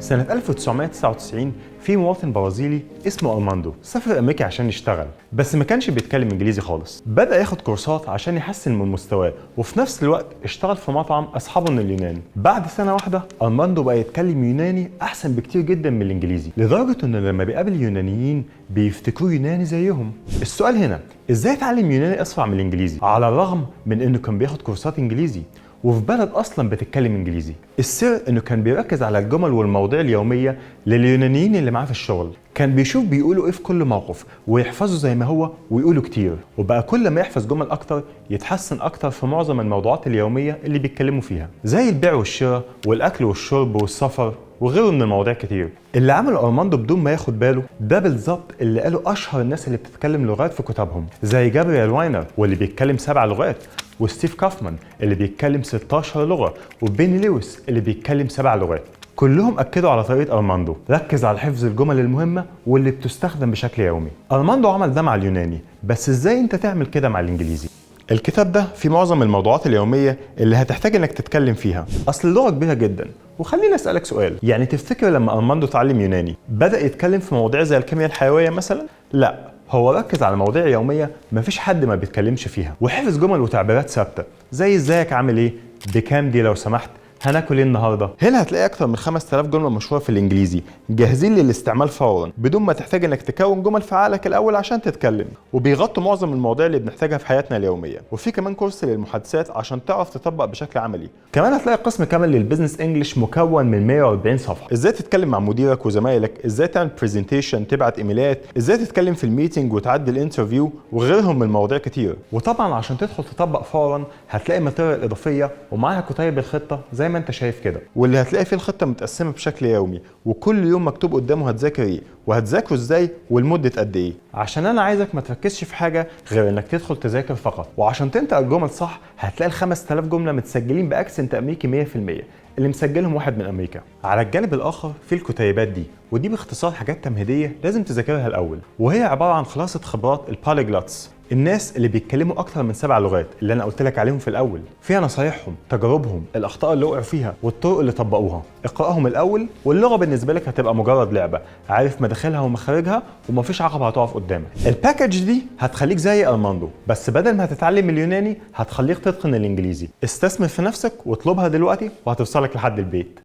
سنة 1999 في مواطن برازيلي اسمه أرماندو سافر أمريكا عشان يشتغل، بس ما كانش بيتكلم إنجليزي خالص. بدأ ياخد كورسات عشان يحسن من مستواه، وفي نفس الوقت اشتغل في مطعم أصحابه من اليونان. بعد سنة واحدة أرماندو بقى يتكلم يوناني أحسن بكتير جدا من الإنجليزي، لدرجة إنه لما بيقابل اليونانيين بيفتكروه يوناني زيهم. السؤال هنا، إزاي اتعلم يوناني أسرع من الإنجليزي على الرغم من إنه كان بياخد كورسات إنجليزي وفي بلد اصلا بتتكلم انجليزي؟ السر انه كان بيركز على الجمل والمواضيع اليوميه لليونانيين اللي معاه في الشغل. كان بيشوف بيقولوا ايه في كل موقف ويحفظه زي ما هو ويقوله كتير، وبقى كل ما يحفظ جمل اكتر يتحسن اكتر في معظم الموضوعات اليوميه اللي بيتكلموا فيها، زي البيع والشراء والاكل والشرب والسفر وغيره من المواضيع كتير. اللي عمله أرماندو بدون ما ياخد باله ده بالظبط اللي قاله اشهر الناس اللي بتتكلم لغات في كتابهم، زي جابرييل واينر واللي بيتكلم 7 لغات، وستيف كافمان اللي بيتكلم 16 لغة، وبيني لويس اللي بيتكلم 7 لغات. كلهم اكدوا على طريقه أرماندو، ركز على حفظ الجمل المهمه واللي بتستخدم بشكل يومي. أرماندو عمل ده مع اليوناني، بس ازاي انت تعمل كده مع الانجليزي؟ الكتاب ده فيه معظم الموضوعات اليوميه اللي هتحتاج انك تتكلم فيها، اصل اللغه كبيره جدا. وخليني اسالك سؤال، يعني تفتكر لما أرماندو اتعلم يوناني بدا يتكلم في مواضيع زي الكيمياء الحيويه مثلا؟ لا، هو ركز على مواضيع يوميه مفيش حد ما بيتكلمش فيها، وحفظ جمل وتعبيرات ثابته زي ازيك عامل ايه، بكام دي لو سمحت، هناكل ايه النهارده. هنا هتلاقي اكتر من 5000 جمله مشهوره في الانجليزي جاهزين للاستعمال فورا بدون ما تحتاج انك تكون جمل في عقلك الاول عشان تتكلم، وبيغطوا معظم المواضيع اللي بنحتاجها في حياتنا اليوميه. وفي كمان كورس للمحادثات عشان تعرف تطبق بشكل عملي. كمان هتلاقي قسم كامل للبيزنس انجلش مكون من 140 صفحه، ازاي تتكلم مع مديرك وزمايلك، ازاي تعمل برزنتيشن، تبعت ايميلات، ازاي تتكلم في الميتنج وتعدي الانترفيو، وغيرهم من مواضيع كتير. وطبعا عشان تدخل تطبق فورا هتلاقي ماتيريال اضافيه ومعاها كتيب الخطه زي ما انت شايف كده، واللي هتلاقي فيه الخطه متقسمه بشكل يومي، وكل يوم مكتوب قدامه هتذاكر ايه وهتذاكره ازاي ولمده قد ايه. عشان انا عايزك ما تركزش في حاجه غير انك تدخل تذاكر فقط. وعشان تنطق الجمل صح هتلاقي ال 5000 جمله متسجلين باكسنت امريكي 100%، اللي مسجلهم واحد من امريكا. على الجانب الاخر في الكتيبات دي، ودي باختصار حاجات تمهيديه لازم تذاكرها الاول، وهي عباره عن خلاصه خبرات البوليجلوتس، الناس اللي بيتكلموا اكتر من 7 لغات اللي انا قلت لك عليهم في الاول. فيها نصايحهم، تجاربهم، الاخطاء اللي وقعوا فيها، والطرق اللي طبقوها. اقراهم الاول، واللغه بالنسبه لك هتبقى مجرد لعبه، عارف مداخلها ومخارجها ومفيش عقبه هتقف قدامك. الباكج دي هتخليك زي أرماندو، بس بدل ما هتتعلم اليوناني هتخليك تتقن الانجليزي. استثمر في نفسك واطلبها دلوقتي وهتوصلك لحد البيت.